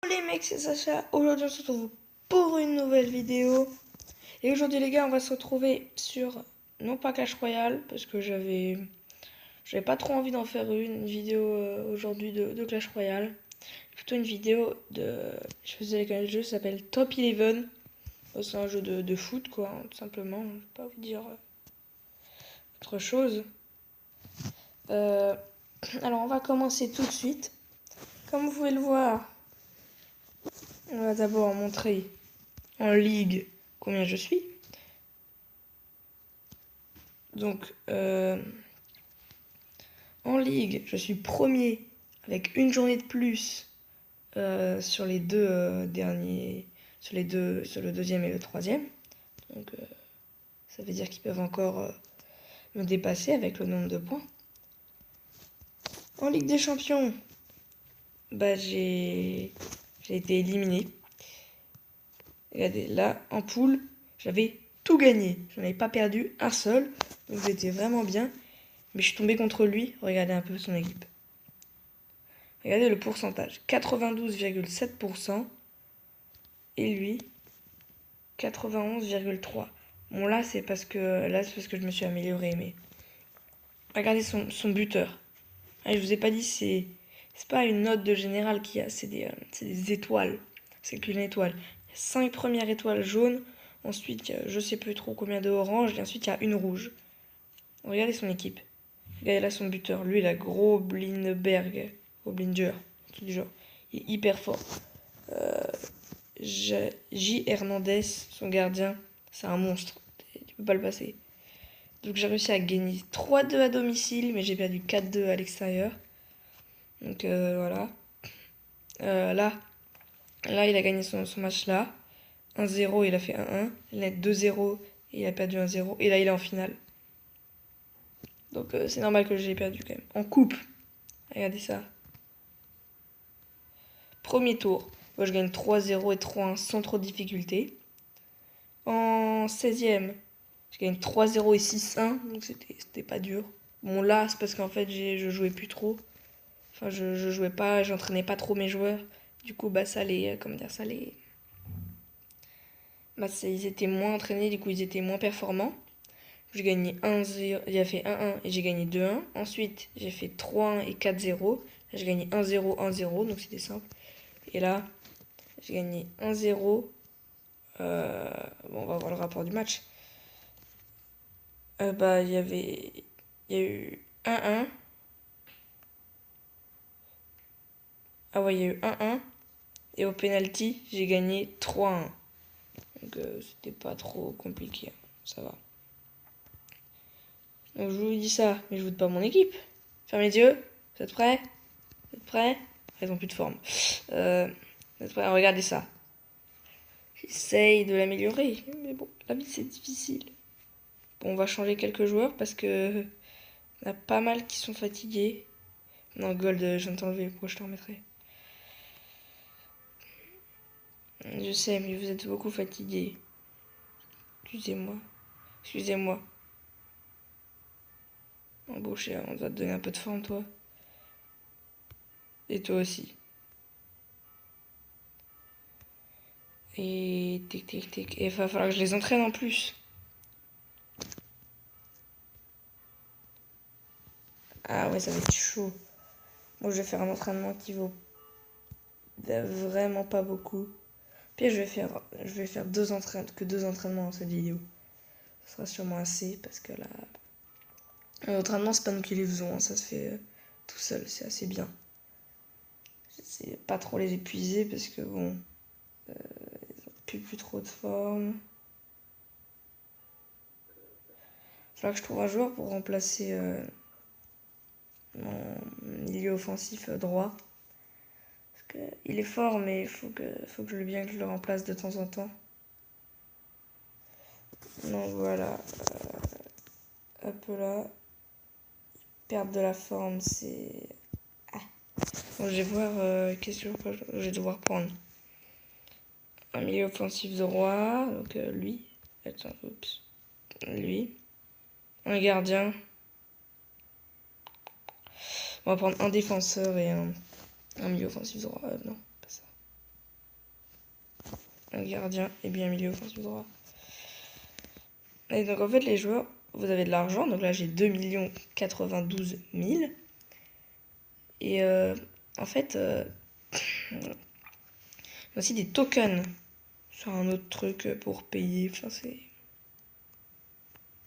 Les mecs, c'est Sacha. Aujourd'hui, on se retrouve pour une nouvelle vidéo. Et aujourd'hui, les gars, on va se retrouver sur, non pas Clash Royale, parce que j'avais pas trop envie d'en faire une vidéo aujourd'hui de Clash Royale. Plutôt une vidéo de, je faisais le jeu, ça s'appelle Top 11. C'est un jeu de foot, quoi, hein, tout simplement. Je vais pas vous dire autre chose. Alors, on va commencer tout de suite. Comme vous pouvez le voir, on va d'abord montrer en ligue combien je suis. Donc, en ligue, je suis premier avec une journée de plus sur les deux derniers, sur le deuxième et le troisième. Donc, ça veut dire qu'ils peuvent encore me dépasser avec le nombre de points. En Ligue des Champions, bah, j'ai été éliminé. Regardez, là, en poule, j'avais tout gagné. Je n'en avais pas perdu un seul. Donc, j'étais vraiment bien. Mais je suis tombé contre lui. Regardez un peu son équipe. Regardez le pourcentage. 92,7%. Et lui, 91,3%. Bon, là, c'est parce que je me suis amélioré. Mais regardez son buteur. Ah, je vous ai pas dit, c'est pas une note de général qu'il y a. C'est des étoiles. C'est qu'une étoile. Il y a 5 premières étoiles jaunes. Ensuite, il y a je sais plus trop combien de orange. Et ensuite, il y a une rouge. Regardez son équipe. Regardez là son buteur. Lui, il a Groblinberg. Groblinger. Du genre. Il est hyper fort. J. Hernandez, son gardien, c'est un monstre. Tu peux pas le passer. Donc j'ai réussi à gagner 3-2 à domicile, mais j'ai perdu 4-2 à l'extérieur. Donc voilà. Là, il a gagné son match là. 1-0, il a fait 1-1. Il a 2-0 et il a perdu 1-0. Et là, il est en finale. Donc c'est normal que j'ai perdu quand même. En coupe, regardez ça. Premier tour, moi je gagne 3-0 et 3-1 sans trop de difficulté. En 16e, je gagne 3-0 et 6-1, donc c'était pas dur. Bon là, c'est parce qu'en fait je jouais plus trop. Enfin, je jouais pas, j'entraînais pas trop mes joueurs. Du coup, bah ça les, comment dire, ça les... Bah ils étaient moins entraînés, du coup ils étaient moins performants. J'ai gagné 1-0, j'ai fait 1-1 et j'ai gagné 2-1. Ensuite, j'ai fait 3-1 et 4-0. Là, j'ai gagné 1-0, 1-0, donc c'était simple. Et là, j'ai gagné 1-0. Bon, on va voir le rapport du match. Bah, il y a eu 1-1. Ah ouais, il y a eu 1-1. Et au penalty, j'ai gagné 3-1. Donc, c'était pas trop compliqué. Ça va. Donc, je vous dis ça, mais je vous dis pas mon équipe. Fermez les yeux. Vous êtes prêts? Vous êtes prêts? Ils ont plus de forme. Vous êtes prêts? Regardez ça. J'essaye de l'améliorer. Mais bon, la vie, c'est difficile. Bon, on va changer quelques joueurs parce que il y en a pas mal qui sont fatigués. Non, Gold, je viens de t'enlever. Pourquoi je te remettrai? Je sais, mais vous êtes beaucoup fatigués. Excusez-moi. Excusez-moi. Embauché, on va te donner un peu de forme, toi. Et toi aussi. Et tic tic tic. Et il va falloir que je les entraîne en plus. Ah ouais, ça va être chaud. Moi, je vais faire un entraînement qui vaut vraiment pas beaucoup. Puis je vais faire que deux entraînements dans cette vidéo. Ce sera sûrement assez parce que là, l'entraînement c'est pas nous qui les faisons, hein, ça se fait tout seul, c'est assez bien. J'essaie pas trop les épuiser parce que bon, ils ont plus trop de forme. Il faudra que je trouve un joueur pour remplacer mon milieu offensif droit. Parce que il est fort, mais il faut que je le remplace de temps en temps. Donc voilà, hop là. Perdre de la forme, c'est... Ah. Bon, je vais voir qu'est-ce que je vais devoir prendre. Un milieu offensif droit, donc lui. Attends, oups. Lui. Un gardien. On va prendre un défenseur et un milieu offensif droit. Non, pas ça. un gardien et bien un milieu offensif droit. Et donc en fait les joueurs, vous avez de l'argent, donc là j'ai 2 92 000. Et en fait, aussi des tokens sur un autre truc pour payer. Enfin, c'est.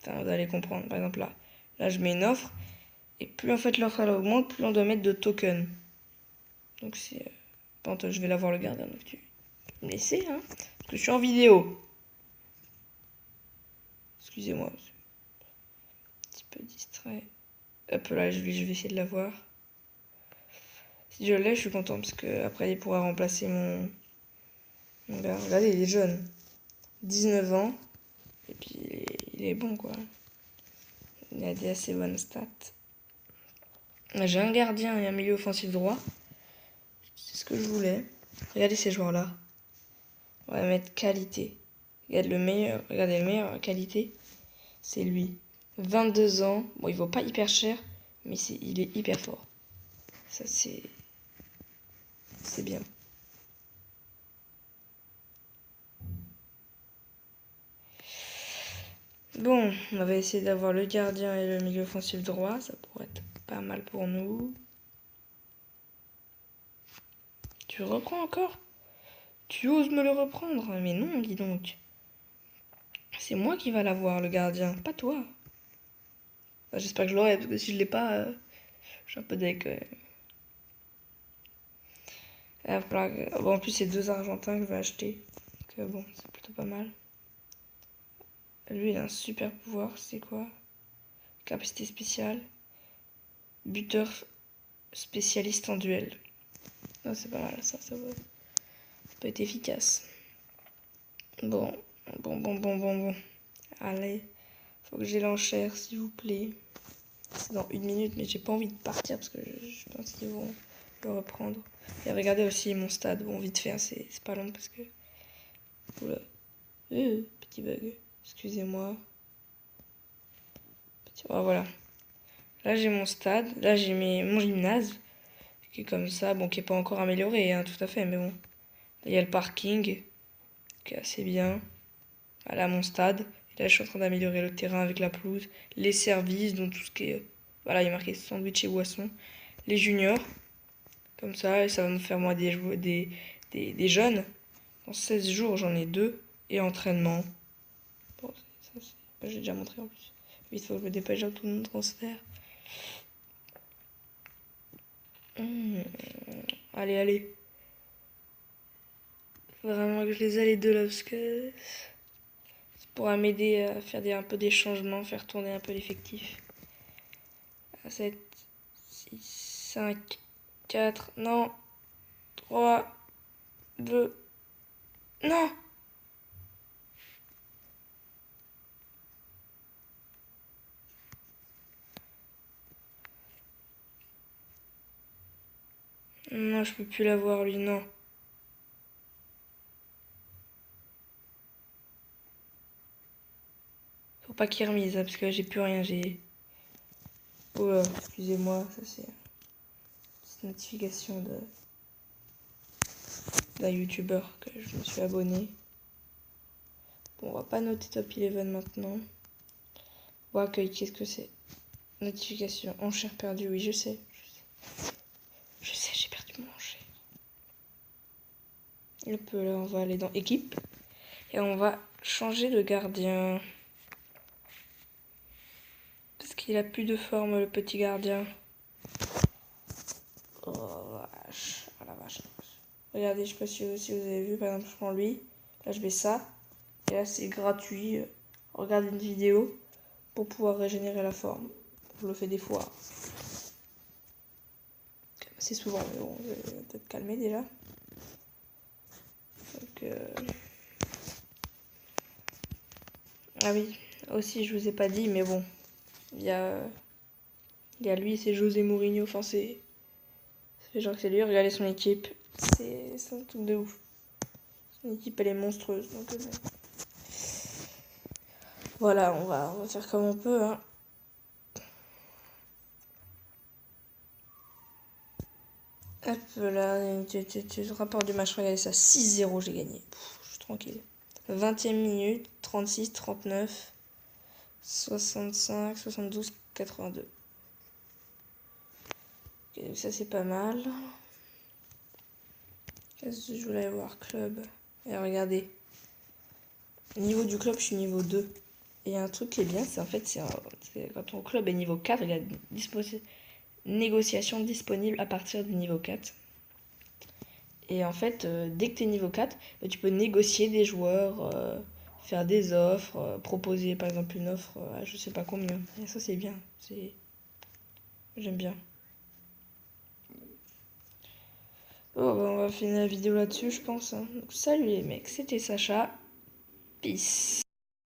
Enfin, vous allez comprendre. Par exemple, là, je mets une offre. Et plus en fait l'offre elle augmente, plus on doit mettre de tokens. Donc c'est. Quand je vais la voir le gardien, donc tu me laisser, hein. Parce que je suis en vidéo. Excusez-moi. Un petit peu distrait. Hop là, je vais essayer de la voir. Si je l'ai, je suis content parce que après il pourra remplacer mon gars. Regardez, il est jeune. 19 ans. Et puis il est bon quoi. Il a des assez bonnes stats. J'ai un gardien et un milieu offensif droit. C'est ce que je voulais. Regardez ces joueurs-là. On va mettre qualité. Regardez le meilleur qualité, c'est lui. 22 ans. Bon, il vaut pas hyper cher, mais il est hyper fort. Ça, c'est bien. Bon, on va essayer d'avoir le gardien et le milieu offensif droit. Ça pourrait être pas mal pour nous. Tu reprends encore? Tu oses me le reprendre? Mais non, dis donc. C'est moi qui va l'avoir, le gardien, pas toi. Enfin, j'espère que je l'aurai, parce que si je l'ai pas, je suis un peu deck. Bon, en plus, c'est 2 Argentins que je vais acheter. Donc, bon, c'est plutôt pas mal. Lui, il a un super pouvoir. C'est quoi? Capacité spéciale. Buteur spécialiste en duel. Non, c'est pas mal, ça peut être efficace. Bon. Allez, faut que j'ai l'enchère, s'il vous plaît. C'est dans 1 minute, mais j'ai pas envie de partir parce que je pense qu'ils vont le reprendre. Et regardez aussi mon stade. Bon, vite fait, hein, c'est pas long parce que. Oula. Petit bug. Excusez-moi. Oh, voilà. Là, j'ai mon stade. Là, j'ai mon gymnase. Qui est comme ça. Bon, qui est pas encore amélioré, hein, tout à fait. Mais bon. Il y a le parking. Qui est assez bien. Voilà mon stade. Et là, je suis en train d'améliorer le terrain avec la pelouse. Les services, donc tout ce qui est. Voilà, il y a marqué sandwich et boisson. Les juniors. Comme ça. Et ça va me faire, moi, des jeunes. En 16 jours, j'en ai 2. Et entraînement. Bon, ça, j'ai déjà montré en plus. Vite, faut que je me dépêche dans tout mon transfert. Allez, allez. Faut vraiment que je les ai les deux là parce que ça pourra m'aider à faire un peu des changements, faire tourner un peu l'effectif. 7, 6, 5, 4, non, 3, 2, non! Non, je peux plus l'avoir lui, non. Faut pas qu'il remise, hein, parce que là j'ai plus rien, j'ai. Oh là, excusez-moi, ça c'est une notification d'un youtubeur que je me suis abonné. Bon, on va pas noter Top 11 maintenant. Bon, accueil, qu'est-ce que c'est? Notification, enchère perdue, oui, je sais. Je sais, j'ai perdu mon enchère. Un peu là, on va aller dans équipe. Et on va changer de gardien. Parce qu'il a plus de forme, le petit gardien. Oh vache. Oh la vache. Regardez, je sais pas si vous avez vu, par exemple, je prends lui. Là, je mets ça. Et là, c'est gratuit. Regardez une vidéo pour pouvoir régénérer la forme. Je le fais des fois. C'est souvent, mais bon, je vais peut-être calmer déjà. Donc, ah oui, aussi, je vous ai pas dit, mais bon. Il y a lui, c'est José Mourinho. Enfin, c'est genre que c'est lui. Regardez son équipe. C'est un truc de ouf. Son équipe, elle est monstrueuse. Donc, bon. Voilà, on va faire comme on peut. Hein. Hop là, le rapport du match, regardez ça. 6-0, j'ai gagné. Pff, je suis tranquille. 20e minute, 36, 39, 65, 72, 82. Ok, donc ça c'est pas mal. Qu'est-ce que je voulais voir? Club. Et regardez. Niveau du club, je suis niveau 2. Et un truc qui est bien, c'est en fait, c'est quand ton club est niveau 4, il y a négociation disponible à partir du niveau 4. Et en fait, dès que tu es niveau 4, bah, tu peux négocier des joueurs, faire des offres, proposer par exemple une offre à je sais pas combien. Et ça, c'est bien. J'aime bien. Oh, bah, on va finir la vidéo là-dessus, je pense, hein. Donc, salut les mecs, c'était Sacha. Peace.